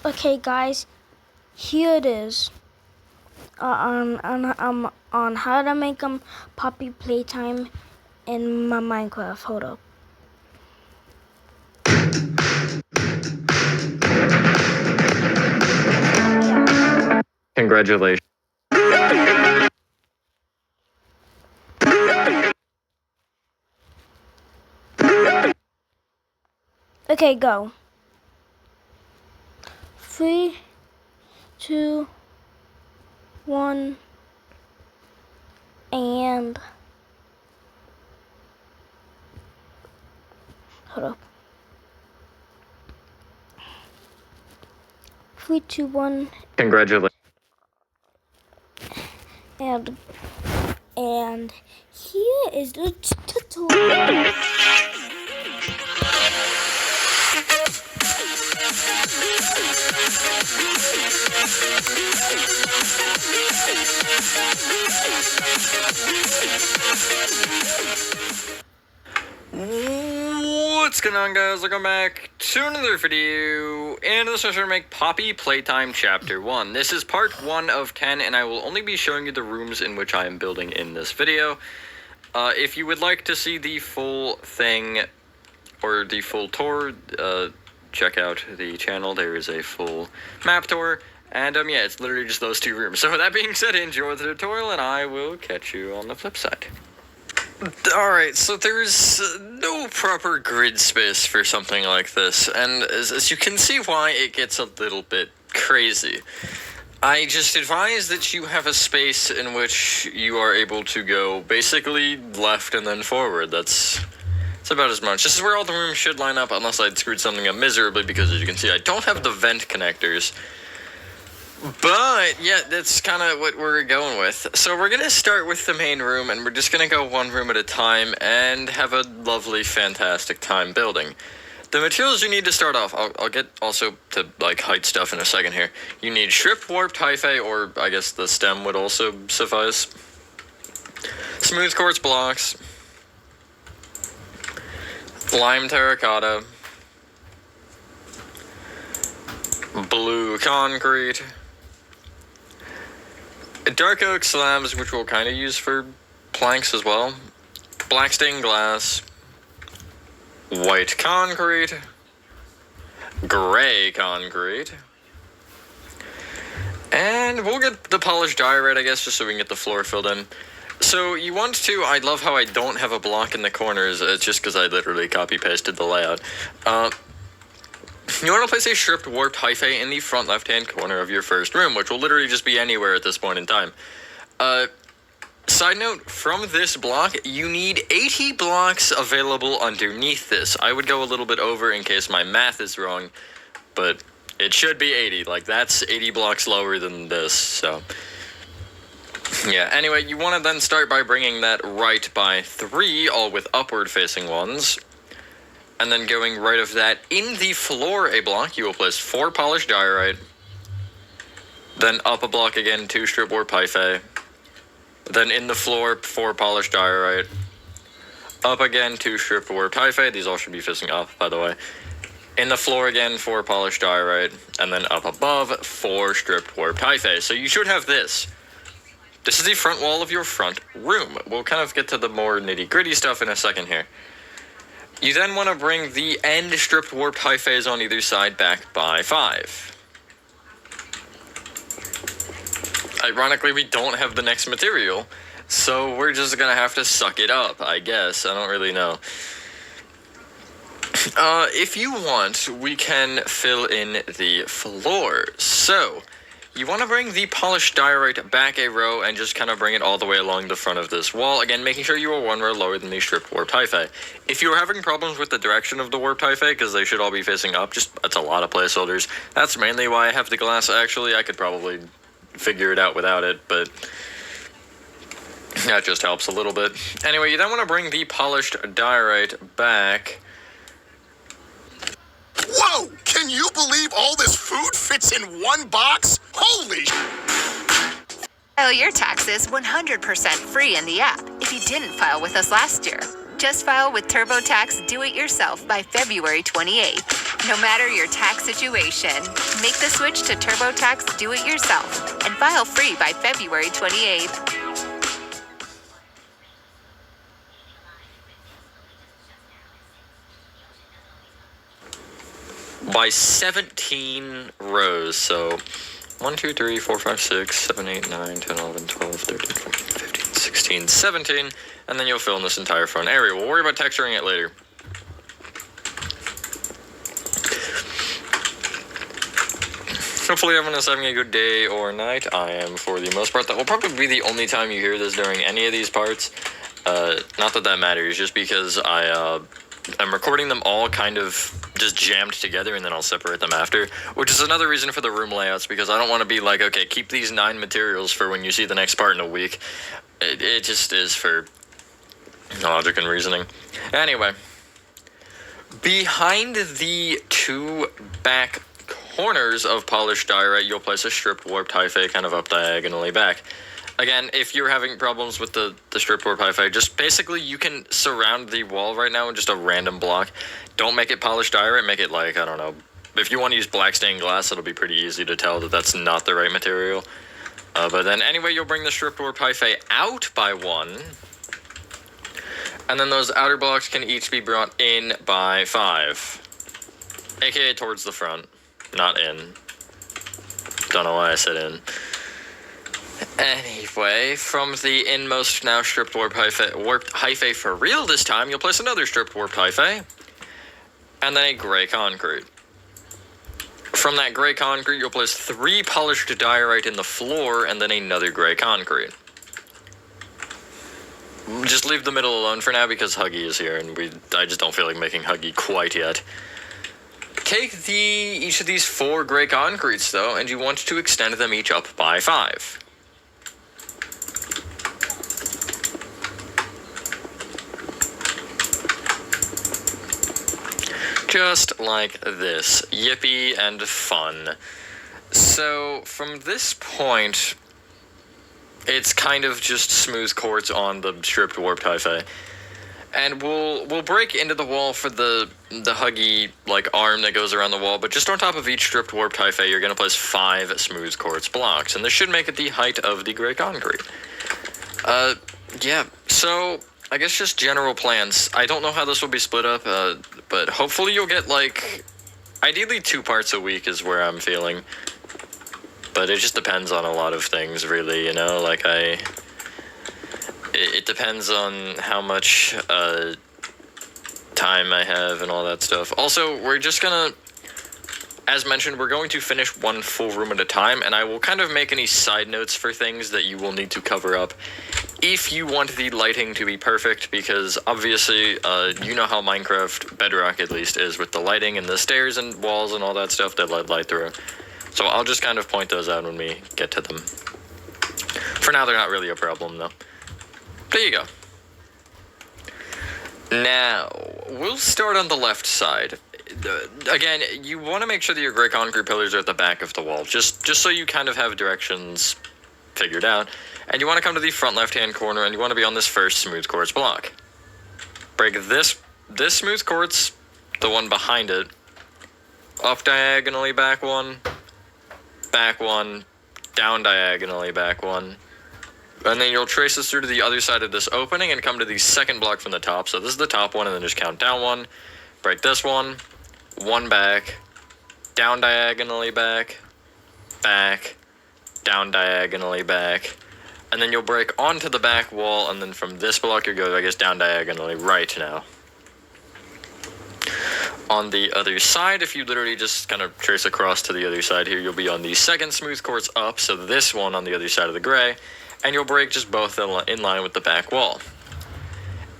Okay, guys, here it is. On how to make Poppy playtime in my Minecraft. Hold up. Congratulations. Okay, go. 3, 2, 1, and hold up. 3, 2, 1. Congratulations. And here is the tutorial. What's going on, guys? Welcome back to another video, and this is going to make Poppy Playtime Chapter 1. This is part 1 of 10, and I will only be showing you the rooms in which I am building in this video. If you would like to see the full thing, or the full tour, check out the channel. There is a full map tour, and yeah, it's literally just those two rooms. So with that being said, enjoy the tutorial, and I will catch you on the flip side. Alright, so there's no proper grid space for something like this, and as you can see why it gets a little bit crazy. I just advise that you have a space in which you are able to go basically left and then forward. That's about as much. This is where all the rooms should line up, unless I'd screwed something up miserably, because as you can see, I don't have the vent connectors. But, yeah, that's kind of what we're going with. So we're going to start with the main room, and we're just going to go one room at a time and have a lovely, fantastic time building. The materials you need to start off, I'll get also to, like, height stuff in a second here. You need stripped warped hyphae, or I guess the stem would also suffice. Smooth quartz blocks. Lime terracotta. Blue concrete. Dark oak slabs, which we'll kind of use for planks as well. Black stained glass. White concrete. Gray concrete. And we'll get the polished diorite, I guess, just so we can get the floor filled in. So you want to, I love how I don't have a block in the corners, it's just because I literally copy-pasted the layout. You want to place a stripped warped hyphae in the front left-hand corner of your first room, which will literally just be anywhere at this point in time. Side note, from this block, you need 80 blocks available underneath this. I would go a little bit over in case my math is wrong, but it should be 80. Like, that's 80 blocks lower than this, so... Yeah, anyway, you want to then start by bringing that right by 3, all with upward-facing ones. And then going right of that, in the floor a block, you will place 4 polished diorite. Then up a block again, 2 strip warp hyphae. Then in the floor, 4 polished diorite. Up again, 2 strip warp hyphae. These all should be facing up, by the way. In the floor again, 4 polished diorite. And then up above, 4 stripped warp hyphae. So you should have this. This is the front wall of your front room. We'll kind of get to the more nitty-gritty stuff in a second here. You then want to bring the end stripped warped hyphae on either side back by 5. Ironically, we don't have the next material, so we're just going to have to suck it up, I guess. I don't really know. If you want, we can fill in the floor. So, you want to bring the polished diorite back a row and just kind of bring it all the way along the front of this wall. Again, making sure you are 1 row lower than the stripped warped hyphae. If you're having problems with the direction of the warped hyphae, because they should all be facing up, that's a lot of placeholders. That's mainly why I have the glass, actually. I could probably figure it out without it, but that just helps a little bit. Anyway, you then want to bring the polished diorite back. Whoa! Can you believe all this food fits in one box? Holy File your taxes 100% free in the app if you didn't file with us last year. Just file with TurboTax Do-It-Yourself by February 28th. No matter your tax situation, make the switch to TurboTax Do-It-Yourself and file free by February 28th. By 17 rows, so 1, 2, 3, 4, 5, 6, 7, 8, 9, 10, 11, 12, 13, 14, 15, 16, 17, and then you'll fill in this entire front area. We'll worry about texturing it later. Hopefully everyone is having a good day or night. I am for the most part. That will probably be the only time you hear this during any of these parts. Not that matters, just because I'm recording them all kind of just jammed together, and then I'll separate them after, which is another reason for the room layouts, because I don't want to be like, okay, keep these 9 materials for when you see the next part in a week. It just is for logic and reasoning. Anyway, behind the 2 back corners of polished diorite, you'll place a stripped warped hyphae kind of up diagonally back. Again, if you're having problems with the stripped warped hyphae, just basically you can surround the wall right now in just a random block. Don't make it polished diorite, make it like, I don't know, if you want to use black stained glass, it'll be pretty easy to tell that that's not the right material. But then anyway, you'll bring the stripped warped hyphae out by 1, and then those outer blocks can each be brought in by 5, aka towards the front, not in. Don't know why I said in. Anyway, from the inmost now stripped warped hyphae for real this time, you'll place another stripped warped hyphae, and then a gray concrete. From that gray concrete, you'll place 3 polished diorite in the floor, and then another gray concrete. Just leave the middle alone for now, because Huggy is here, and I just don't feel like making Huggy quite yet. Take each of these 4 gray concretes, though, and you want to extend them each up by 5. Just like this. Yippee and fun. So, from this point, it's kind of just smooth quartz on the stripped warped hyphae. And we'll break into the wall for the Huggy, like, arm that goes around the wall, but just on top of each stripped warped hyphae, you're going to place 5 smooth quartz blocks, and this should make it the height of the gray concrete. Yeah, so I guess just general plans. I don't know how this will be split up, but hopefully you'll get, like, ideally 2 parts a week is where I'm feeling. But it just depends on a lot of things, really, you know? Like, it depends on how much time I have and all that stuff. Also, we're just gonna, as mentioned, we're going to finish 1 full room at a time, and I will kind of make any side notes for things that you will need to cover up if you want the lighting to be perfect, because obviously, you know how Minecraft, Bedrock at least, is with the lighting and the stairs and walls and all that stuff that let light through. So I'll just kind of point those out when we get to them. For now, they're not really a problem, though. There you go. Now, we'll start on the left side. Again, you want to make sure that your gray concrete pillars are at the back of the wall, just so you kind of have directions figured out. And you want to come to the front left-hand corner, and you want to be on this first smooth quartz block. Break this smooth quartz, the one behind it, up diagonally back 1, down diagonally back 1. And then you'll trace this through to the other side of this opening and come to the second block from the top. So this is the top one, and then just count down 1, break this 1 back, down diagonally back, down diagonally back. And then you'll break onto the back wall, and then from this block you go, I guess, down diagonally right now. On the other side, if you literally just kind of trace across to the other side here, you'll be on the second smooth quartz up, so this one on the other side of the gray, and you'll break just both in line with the back wall.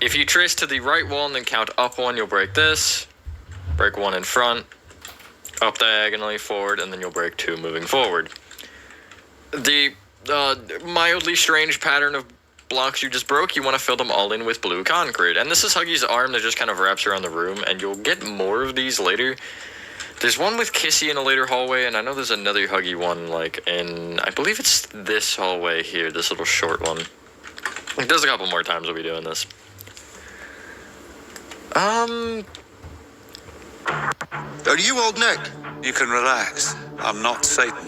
If you trace to the right wall and then count up 1, you'll break this, break 1 in front, up diagonally forward, and then you'll break 2 moving forward. The mildly strange pattern of blocks you just broke, you want to fill them all in with blue concrete. And this is Huggy's arm that just kind of wraps around the room, and you'll get more of these later. There's one with Kissy in a later hallway, and I know there's another Huggy one, like, in, I believe it's this hallway here, this little short one. There's a couple more times we'll be doing this. Are you Old Nick? You can relax. I'm not Satan.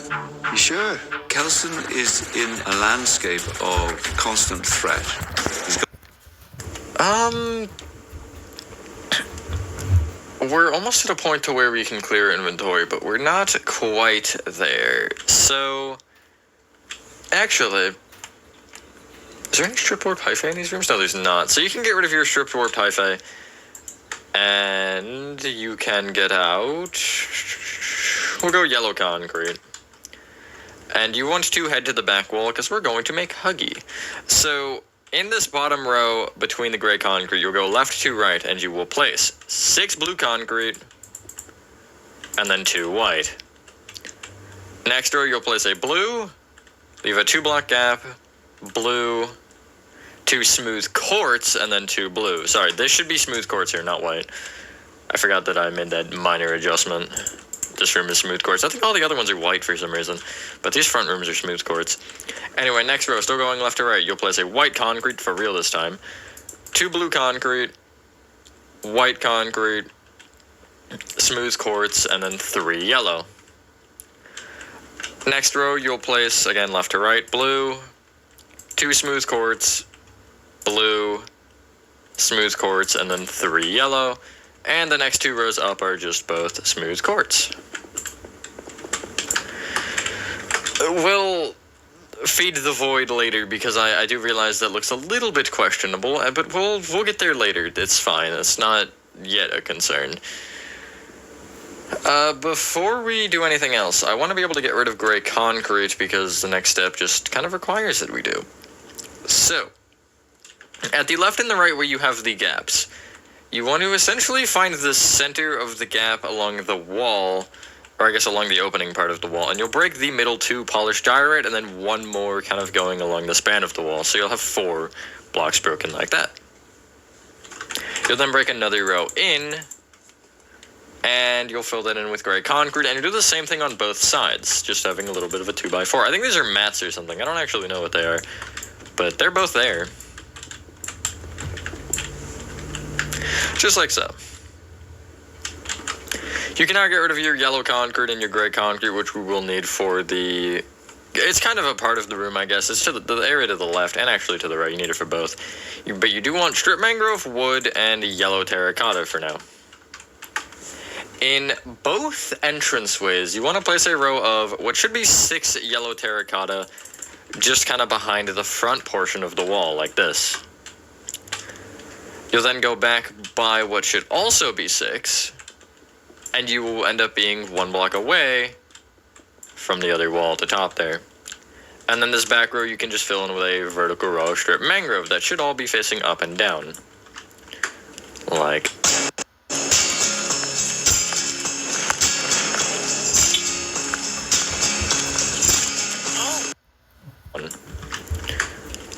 You sure? Kelson is in a landscape of constant threat. He's got We're almost at a point to where we can clear inventory, but we're not quite there. So, actually, is there any stripped warp hyphae in these rooms? No, there's not. So you can get rid of your stripped warp hyphae, and you can get out. We'll go yellow concrete. And you want to head to the back wall because we're going to make Huggy. So in this bottom row between the gray concrete, you'll go left to right and you will place 6 blue concrete and then 2 white. Next row, you'll place a blue, leave a 2 block gap, blue, 2 smooth quartz, and then 2 blue. Sorry, this should be smooth quartz here, not white. I forgot that I made that minor adjustment. This room is smooth quartz. I think all the other ones are white for some reason, but these front rooms are smooth quartz. Anyway, next row, still going left to right, you'll place a white concrete for real this time, 2 blue concrete, white concrete, smooth quartz, and then 3 yellow. Next row, you'll place, again, left to right, blue, 2 smooth quartz, blue, smooth quartz, and then 3 yellow. And the next 2 rows up are just both smooth quartz. We'll feed the void later because I do realize that looks a little bit questionable, but we'll get there later. It's fine. It's not yet a concern. Before we do anything else, I want to be able to get rid of gray concrete because the next step just kind of requires that we do. So, at the left and the right where you have the gaps, you want to essentially find the center of the gap along the wall, or I guess along the opening part of the wall, and you'll break the middle 2 polished diorite and then 1 more kind of going along the span of the wall, so you'll have 4 blocks broken like that. You'll then break another row in, and you'll fill that in with gray concrete, and you do the same thing on both sides, just having a little bit of a 2x4. I think these are mats or something. I don't actually know what they are, but they're both there. Just like so. You can now get rid of your yellow concrete and your gray concrete, which we will need for the... It's kind of a part of the room, I guess. It's to the area to the left, and actually to the right. You need it for both. But you do want strip mangrove, wood, and yellow terracotta for now. In both entranceways, you want to place a row of what should be 6 yellow terracotta just kind of behind the front portion of the wall, like this. You'll then go back by what should also be 6, and you will end up being 1 block away from the other wall at the top there. And then this back row you can just fill in with a vertical row of strip mangrove that should all be facing up and down. Like...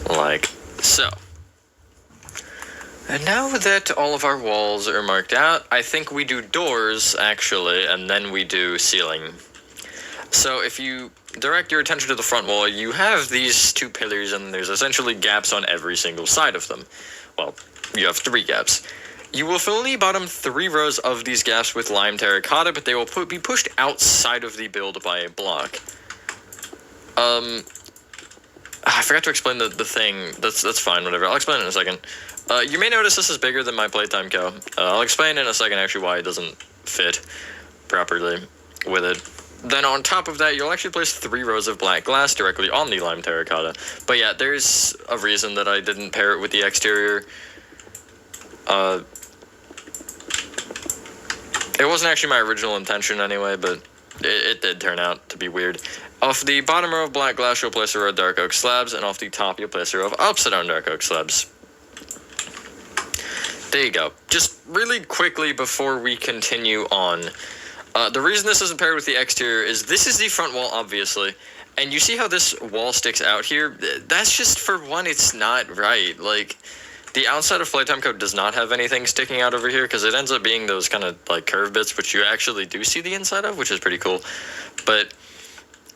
like so. And now that all of our walls are marked out, I think we do doors, actually, and then we do ceiling. So if you direct your attention to the front wall, you have these 2 pillars, and there's essentially gaps on every single side of them. Well, you have 3 gaps. You will fill in the bottom 3 rows of these gaps with lime terracotta, but they will be pushed outside of the build by a block. I forgot to explain the thing. That's fine, whatever. I'll explain it in a second. You may notice this is bigger than my playtime cow. I'll explain in a second actually why it doesn't fit properly with it. Then on top of that, you'll actually place 3 rows of black glass directly on the lime terracotta. But yeah, there's a reason that I didn't pair it with the exterior. It wasn't actually my original intention anyway, but it did turn out to be weird. Off the bottom row of black glass, you'll place a row of dark oak slabs, and off the top, you'll place a row of upside down dark oak slabs. There you go. Just really quickly before we continue on, the reason this isn't paired with the exterior is this is the front wall, obviously, and you see how this wall sticks out here? That's just, for one, it's not right. Like, the outside of Playtime Code does not have anything sticking out over here, because it ends up being those kind of, like, curved bits, which you actually do see the inside of, which is pretty cool. But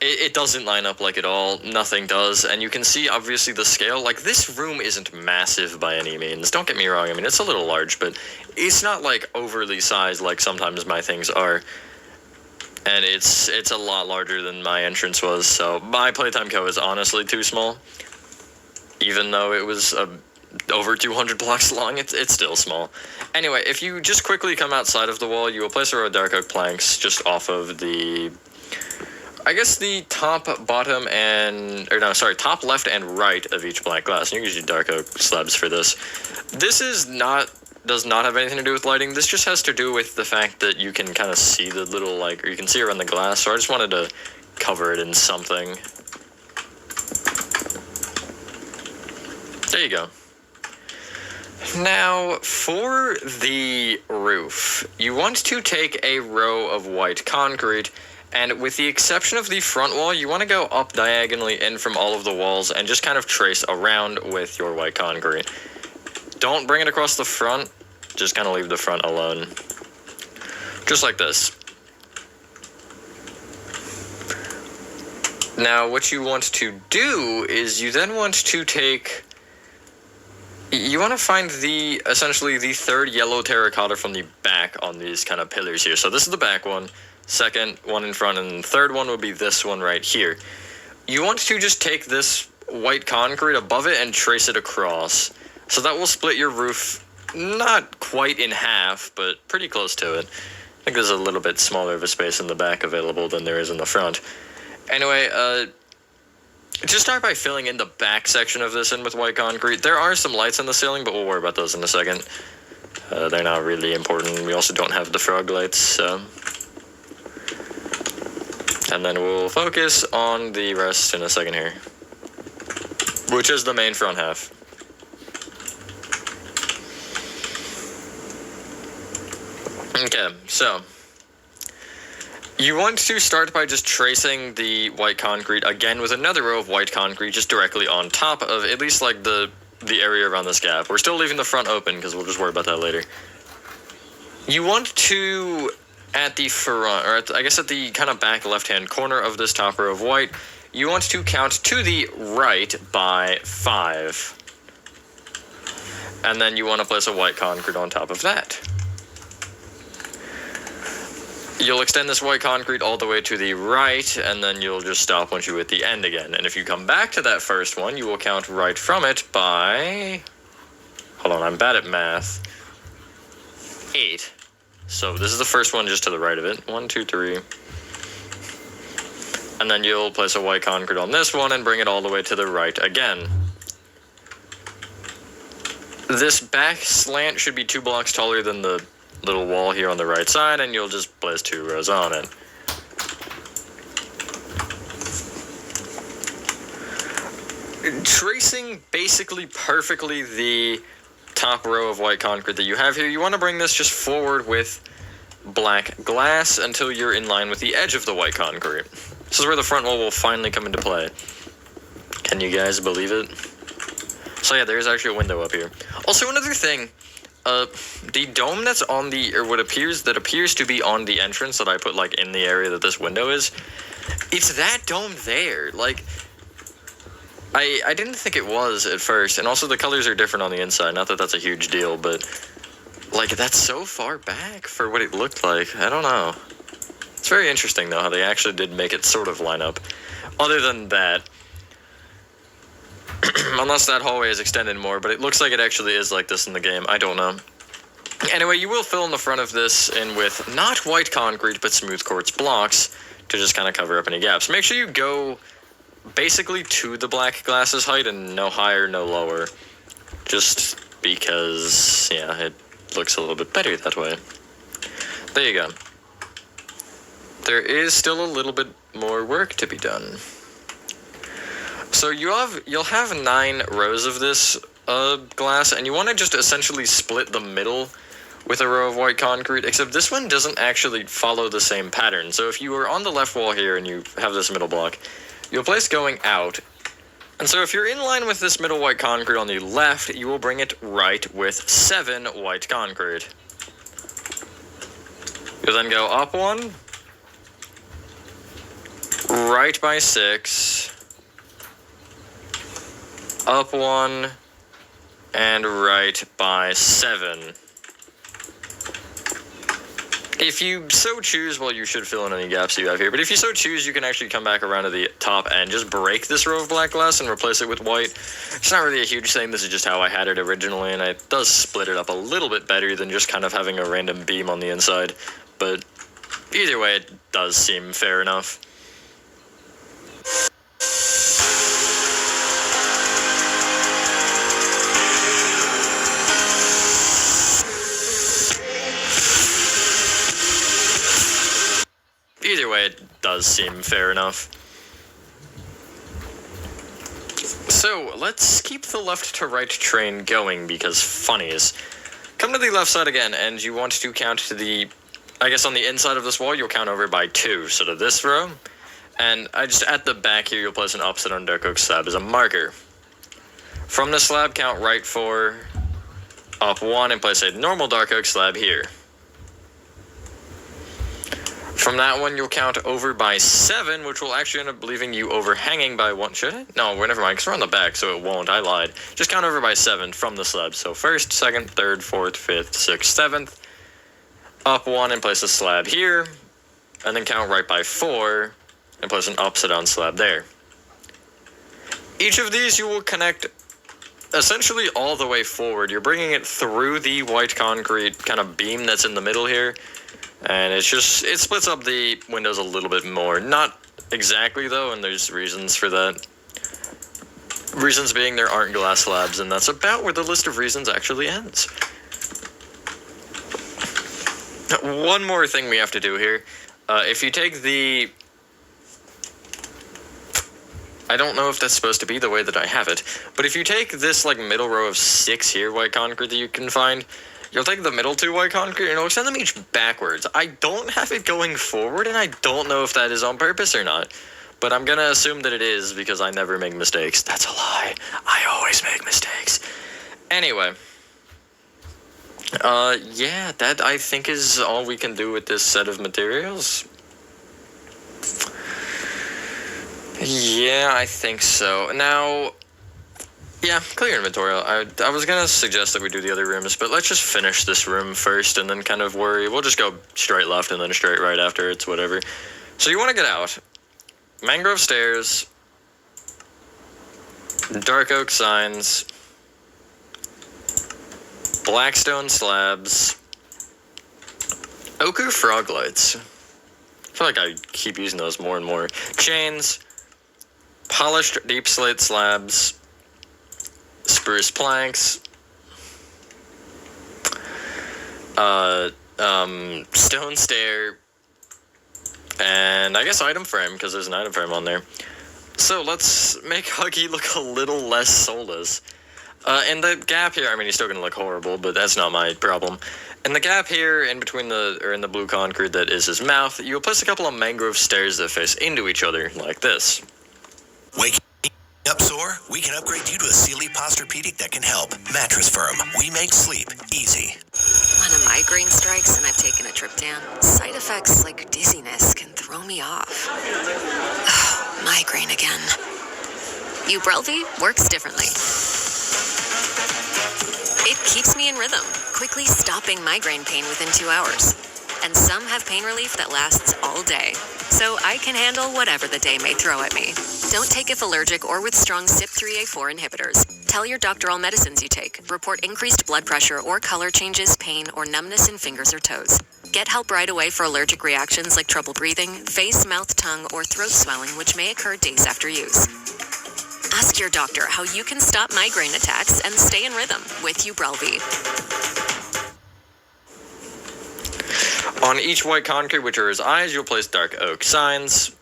It doesn't line up like at all. Nothing does. And you can see, obviously, the scale. Like, this room isn't massive by any means. Don't get me wrong. I mean, it's a little large, but it's not, like, overly sized like sometimes my things are. And it's a lot larger than my entrance was. So my Playtime Co. is honestly too small. Even though it was over 200 blocks long, it's still small. Anyway, if you just quickly come outside of the wall, you will place a row of dark oak planks just off of the... I guess the top, bottom, top, left, and right of each black glass. And you can use dark oak slabs for this. This does not have anything to do with lighting. This just has to do with the fact that you can kind of see the little, like, or you can see around the glass. So I just wanted to cover it in something. There you go. Now, for the roof, you want to take a row of white concrete. And with the exception of the front wall, you want to go up diagonally in from all of the walls and just kind of trace around with your white concrete. Don't bring it across the front, just kind of leave the front alone. Just like this. Now, what you want to do is you then want to take... You want to find essentially the third yellow terracotta from the back on these kind of pillars here. So this is the back one. Second one in front, and the third one would be this one right here. You want to just take this white concrete above it and trace it across. So that will split your roof, not quite in half, but pretty close to it. I think there's a little bit smaller of a space in the back available than there is in the front. Anyway, just start by filling in the back section of this in with white concrete. There are some lights in the ceiling, but we'll worry about those in a second. They're not really important. We also don't have the frog lights, so... And then we'll focus on the rest in a second here. Which is the main front half. Okay, so... You want to start by just tracing the white concrete again with another row of white concrete just directly on top of at least like the area around this gap. We're still leaving the front open because we'll just worry about that later. You want to... At the front, or I guess at the kind of back left-hand corner of this top row of white, you want to count to the right by 5. And then you want to place a white concrete on top of that. You'll extend this white concrete all the way to the right, and then you'll just stop once you hit the end again. And if you come back to that first one, you will count right from it by... Hold on, I'm bad at math. 8. So this is the first one just to the right of it. 1, 2, 3. And then you'll place a white concrete on this one and bring it all the way to the right again. This back slant should be 2 blocks taller than the little wall here on the right side, and you'll just place 2 rows on it. Tracing basically perfectly the top row of white concrete that you have here, you want to bring this just forward with black glass until you're in line with the edge of the white concrete. This is where the front wall will finally come into play. Can you guys believe it? So yeah, there is actually a window up here. Also, another thing, the dome that's on the, or what appears to be on the entrance that I put like in the area that this window is, it's that dome there. Like, I didn't think it was at first, and also the colors are different on the inside. Not that that's a huge deal, but like that's so far back for what it looked like. I don't know. It's very interesting though how they actually did make it sort of line up. Other than that, unless that hallway is extended more, but it looks like it actually is like this in the game. I don't know. Anyway, you will fill in the front of this in with not white concrete, but smooth quartz blocks to just kind of cover up any gaps. Make sure you go basically to the black glass's height and no higher, no lower. Just because, yeah, it looks a little bit better that way. There you go. There is still a little bit more work to be done. So you'll have 9 rows of this glass, and you want to just essentially split the middle with a row of white concrete, except this one doesn't actually follow the same pattern. So if you are on the left wall here and you have this middle block, you'll place going out. And so if you're in line with this middle white concrete on the left, you will bring it right with 7 white concrete. You'll then go up 1, right by 6, up 1, and right by 7. If you so choose, well, you should fill in any gaps you have here, but if you so choose, you can actually come back around to the top and just break this row of black glass and replace it with white. It's not really a huge thing, this is just how I had it originally, and it does split it up a little bit better than just kind of having a random beam on the inside, but either way, it does seem fair enough. Either way, it does seem fair enough. So, let's keep the left to right train going, because funnies. Come to the left side again, and you want to count to the, I guess on the inside of this wall, you'll count over by 2, so to this row. And at the back here, you'll place an upside down dark oak slab as a marker. From the slab, count right 4, up 1, and place a normal dark oak slab here. From that one, you'll count over by 7, which will actually end up leaving you overhanging by 1. Should it? No, never mind, because we're on the back, so it won't. I lied. Just count over by 7 from the slab. So 1st, 2nd, 3rd, 4th, 5th, 6th, 7th. Up 1 and place a slab here. And then count right by 4 and place an upside down slab there. Each of these you will connect essentially all the way forward. You're bringing it through the white concrete kind of beam that's in the middle here. And it splits up the windows a little bit more. Not exactly, though, and there's reasons for that. Reasons being there aren't glass slabs, and that's about where the list of reasons actually ends. One more thing we have to do here. If you take the... I don't know if that's supposed to be the way that I have it, but if you take this, middle row of 6 here, white concrete that you can find... You'll take the middle 2 white concrete and you'll extend them each backwards. I don't have it going forward, and I don't know if that is on purpose or not. But I'm gonna assume that it is, because I never make mistakes. That's a lie. I always make mistakes. Anyway. Yeah, that I think is all we can do with this set of materials. Yeah, I think so. Now... Yeah, clear inventory. I was gonna suggest that we do the other rooms, but let's just finish this room first and then kind of worry. We'll just go straight left and then straight right after. It's whatever. So you want to get out. Mangrove stairs. Dark oak signs. Blackstone slabs. Ochre frog lights. I feel like I keep using those more and more. Chains. Polished deep slate slabs. Spruce planks, stone stair, and I guess item frame, because there's an item frame on there. So let's make Huggy look a little less soulless. In the gap here, I mean, he's still gonna look horrible, but that's not my problem. In the gap here, in the blue concrete that is his mouth, you'll place a couple of mangrove stairs that face into each other, like this. Wake up sore? We can upgrade you to a Sealy Posturepedic that can help. Mattress Firm. We make sleep easy. When a migraine strikes and I've taken a trip down, side effects like dizziness can throw me off. Migraine again. Ubrelvy works differently. It keeps me in rhythm, quickly stopping migraine pain within 2 hours. And some have pain relief that lasts all day. So I can handle whatever the day may throw at me. Don't take if allergic or with strong CYP3A4 inhibitors. Tell your doctor all medicines you take. Report increased blood pressure or color changes, pain, or numbness in fingers or toes. Get help right away for allergic reactions like trouble breathing, face, mouth, tongue, or throat swelling, which may occur days after use. Ask your doctor how you can stop migraine attacks and stay in rhythm with Ubrelvy. On each white concrete, which are his eyes, you'll place dark oak signs.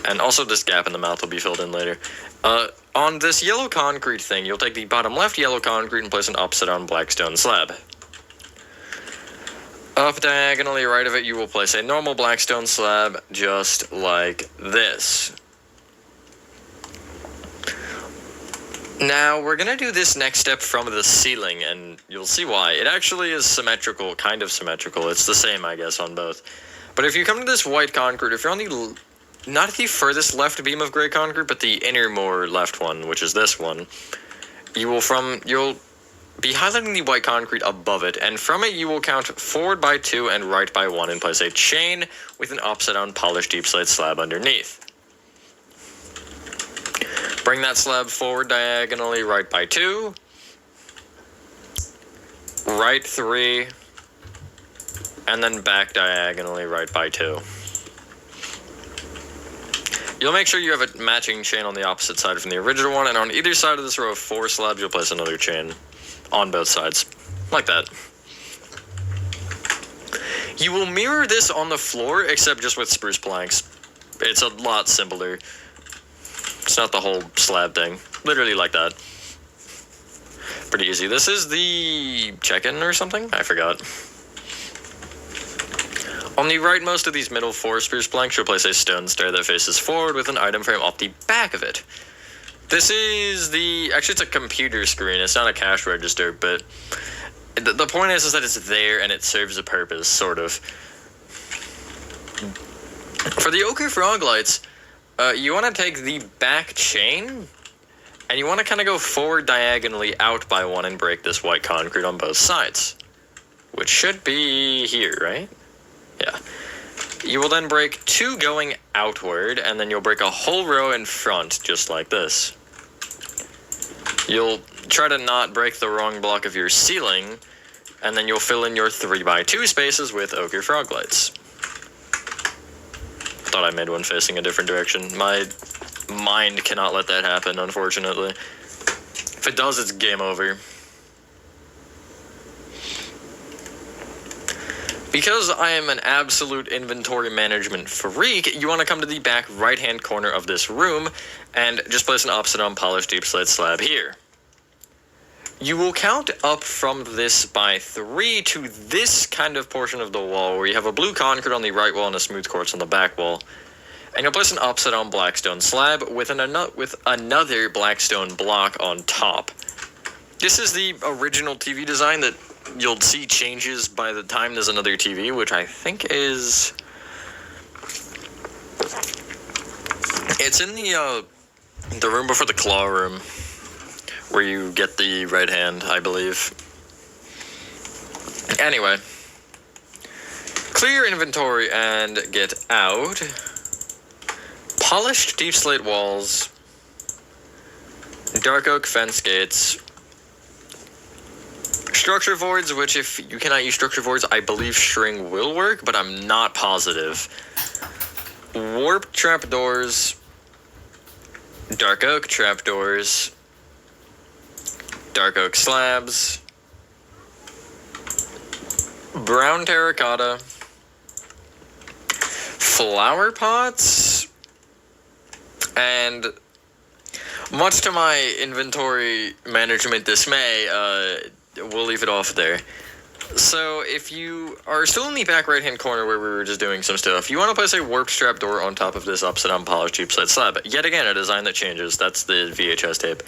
And also this gap in the mouth will be filled in later. On this yellow concrete thing, you'll take the bottom left yellow concrete and place an upside down blackstone slab. Up diagonally right of it, you will place a normal blackstone slab, just like this. Now, we're gonna do this next step from the ceiling, and you'll see why. It actually is symmetrical, kind of symmetrical. It's the same, I guess, on both. But if you come to this white concrete, if you're on the, not the furthest left beam of gray concrete, but the inner more left one, which is this one, you'll be highlighting the white concrete above it, and from it you will count forward by 2 and right by 1 and place a chain with an upside down polished deep slate slab underneath. Bring that slab forward diagonally right by 2, right 3, and then back diagonally right by 2. You'll make sure you have a matching chain on the opposite side from the original one, and on either side of this row of 4 slabs, you'll place another chain on both sides, like that. You will mirror this on the floor, except just with spruce planks. It's a lot simpler. It's not the whole slab thing. Literally like that. Pretty easy. This is the check-in or something? I forgot. On the rightmost of these middle 4 spruce planks, you'll place a stone stair that faces forward with an item frame off the back of it. This is actually it's a computer screen, it's not a cash register, but the point is that it's there and it serves a purpose, sort of. For the ochre frog lights, you want to take the back chain, and you want to kind of go forward diagonally out by 1 and break this white concrete on both sides. Which should be here, right? Yeah. You will then break 2 going outward, and then you'll break a whole row in front, just like this. You'll try to not break the wrong block of your ceiling, and then you'll fill in your 3x2 spaces with ochre frog lights. Thought I made one facing a different direction. My mind cannot let that happen, unfortunately. If it does, it's game over. Because I am an absolute inventory management freak, you want to come to the back right-hand corner of this room and just place an upside down polished deep slate slab here. You will count up from this by 3 to this kind of portion of the wall where you have a blue concrete on the right wall and a smooth quartz on the back wall. And you'll place an upside down blackstone slab with another blackstone block on top. This is the original TV design that you'll see changes by the time there's another TV, which I think is... It's in the room before the claw room, where you get the right hand, I believe. Anyway. Clear your inventory and get out. Polished deep slate walls. Dark oak fence gates. Structure voids, which if you cannot use structure voids, I believe string will work, but I'm not positive. Warp trapdoors. Dark oak trapdoors. Dark oak slabs. Brown terracotta. Flower pots. And much to my inventory management dismay, we'll leave it off there. So if you are still in the back right-hand corner where we were just doing some stuff, you want to place a warp trap door on top of this upside down polished deep slate slab. Yet again, a design that changes. That's the VHS tape.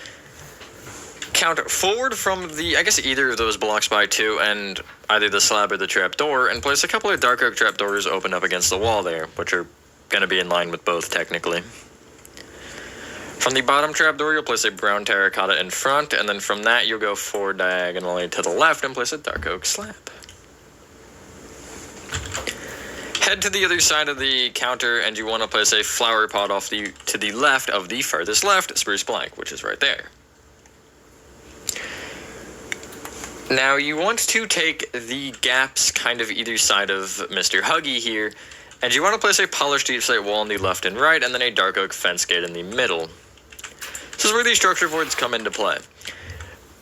Count forward from I guess either of those blocks by 2 and either the slab or the trap door, and place a couple of dark oak trap doors open up against the wall there, which are going to be in line with both technically. From the bottom trapdoor, you'll place a brown terracotta in front, and then from that, you'll go forward diagonally to the left and place a dark oak slab. Head to the other side of the counter, and you want to place a flower pot to the left of the furthest left spruce plank, which is right there. Now, you want to take the gaps kind of either side of Mr. Huggy here, and you want to place a polished deep slate wall on the left and right, and then a dark oak fence gate in the middle. This is where these structure voids come into play.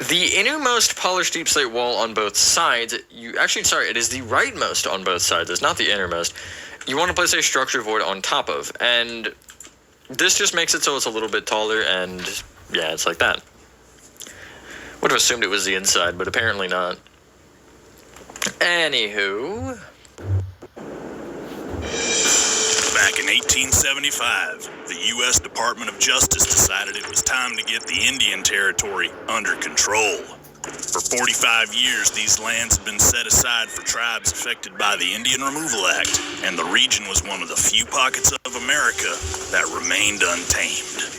The innermost polished deep slate wall on both sides, it is the rightmost on both sides, it's not the innermost. You want to place a structure void on top of, and this just makes it so it's a little bit taller, and yeah, it's like that. Would have assumed it was the inside, but apparently not. Anywho... Back in 1875, the U.S. Department of Justice decided it was time to get the Indian Territory under control. For 45 years, these lands had been set aside for tribes affected by the Indian Removal Act, and the region was one of the few pockets of America that remained untamed.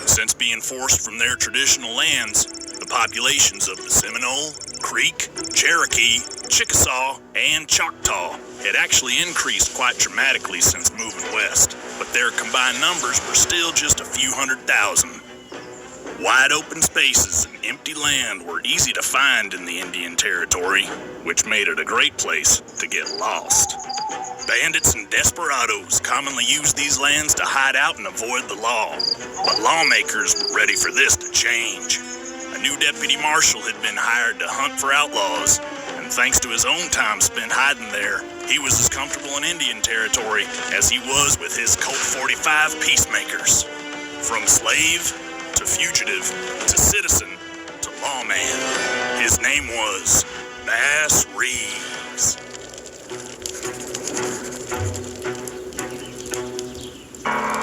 Since being forced from their traditional lands, the populations of the Seminole, Creek, Cherokee, Chickasaw, and Choctaw had actually increased quite dramatically since moving west, but their combined numbers were still just a few 100,000. Wide open spaces and empty land were easy to find in the Indian Territory, which made it a great place to get lost. Bandits and desperados commonly used these lands to hide out and avoid the law, but lawmakers were ready for this to change. A new deputy marshal had been hired to hunt for outlaws, and thanks to his own time spent hiding there, he was as comfortable in Indian Territory as he was with his Colt 45 peacemakers. From slave to fugitive to citizen to lawman, his name was Bass Reeves.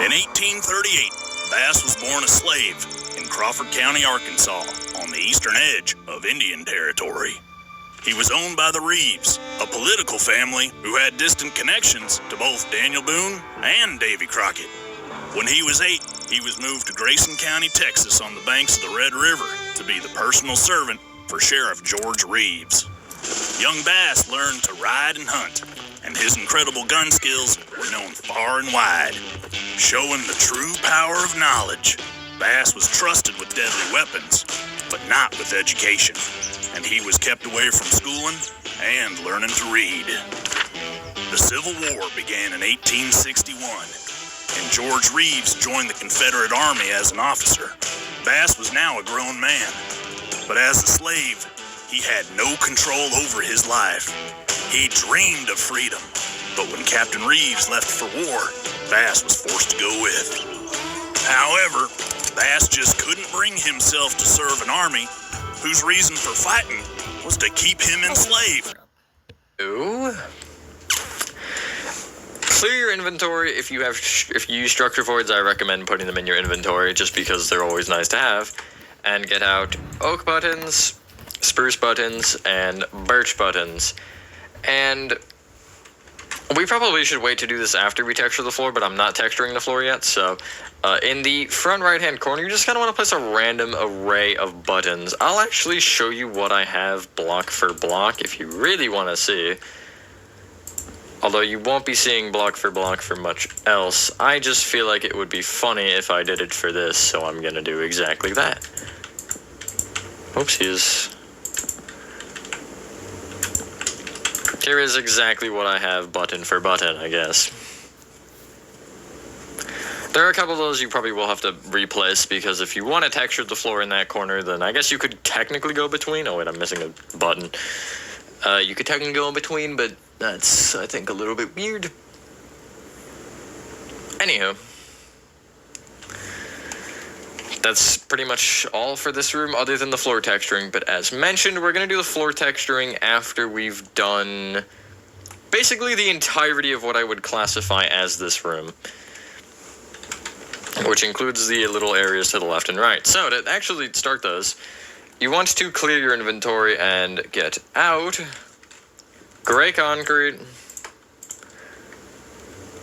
In 1838, Bass was born a slave in Crawford County, Arkansas, on the eastern edge of Indian Territory. He was owned by the Reeves, a political family who had distant connections to both Daniel Boone and Davy Crockett. When he was 8, he was moved to Grayson County, Texas, on the banks of the Red River to be the personal servant for Sheriff George Reeves. Young Bass learned to ride and hunt, and his incredible gun skills were known far and wide. Showing the true power of knowledge, Bass was trusted with deadly weapons, but not with education, and he was kept away from schooling and learning to read. The Civil War began in 1861, and George Reeves joined the Confederate Army as an officer. Bass was now a grown man, but as a slave, he had no control over his life. He dreamed of freedom, but when Captain Reeves left for war, Bass was forced to go with. However, Bass just couldn't bring himself to serve an army whose reason for fighting was to keep him enslaved. Ooh. Clear your inventory. If you use structure voids, I recommend putting them in your inventory just because they're always nice to have. And get out oak buttons, spruce buttons, and birch buttons. And we probably should wait to do this after we texture the floor, but I'm not texturing the floor yet, so in the front right-hand corner, you just kind of want to place a random array of buttons. I'll actually show you what I have block for block if you really want to see. Although you won't be seeing block for much else. I just feel like it would be funny if I did it for this, so I'm going to do exactly that. Oopsies. Here is exactly what I have button for button, I guess. There are a couple of those you probably will have to replace, because if you want to texture the floor in that corner, then I guess you could technically go between. Oh wait, I'm missing a button. You could technically go in between, but that's, I think, a little bit weird. Anywho. That's pretty much all for this room, other than the floor texturing, but as mentioned, we're going to do the floor texturing after we've done basically the entirety of what I would classify as this room, which includes the little areas to the left and right. So, to actually start those, you want to clear your inventory and get out gray concrete,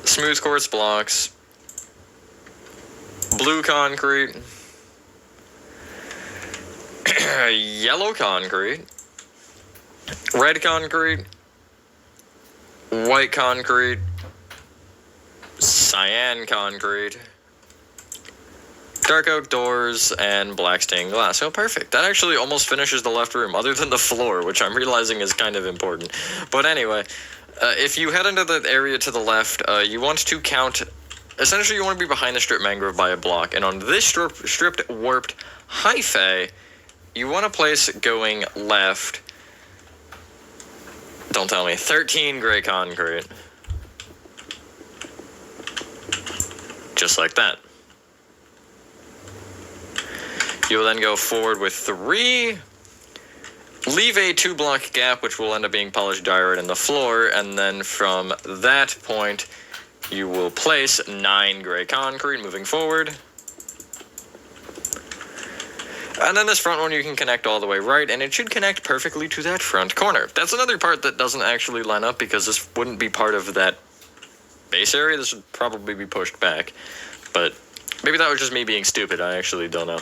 smooth quartz blocks, blue concrete, yellow concrete, red concrete, white concrete, cyan concrete, dark oak doors, and black stained glass. Oh, perfect. That actually almost finishes the left room, other than the floor, which I'm realizing is kind of important. But anyway, if you head into the area to the left, you want to count. Essentially, you want to be behind the strip mangrove by a block, and on this stripped warped hyphae, you want to place going left, don't tell me, 13 gray concrete. Just like that. You'll then go forward with 3, leave a 2-block gap, which will end up being polished diorite in the floor, and then from that point, you will place 9 gray concrete moving forward. And then this front one you can connect all the way right, and it should connect perfectly to that front corner. That's another part that doesn't actually line up because this wouldn't be part of that base area. This would probably be pushed back, but maybe that was just me being stupid. I actually don't know.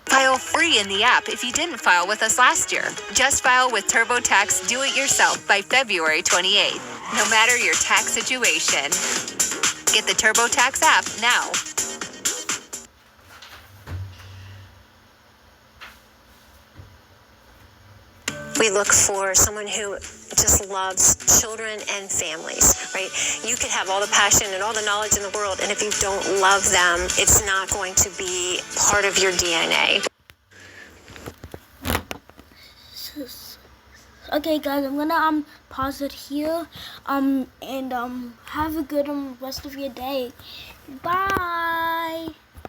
File free in the app if you didn't file with us last year. Just file with TurboTax Do It Yourself by February 28th. No matter your tax situation. Get the TurboTax app now. We look for someone who just loves children and families, right? You could have all the passion and all the knowledge in the world, and if you don't love them, it's not going to be part of your DNA. Okay, guys, I'm gonna pause it here, and have a good rest of your day. Bye.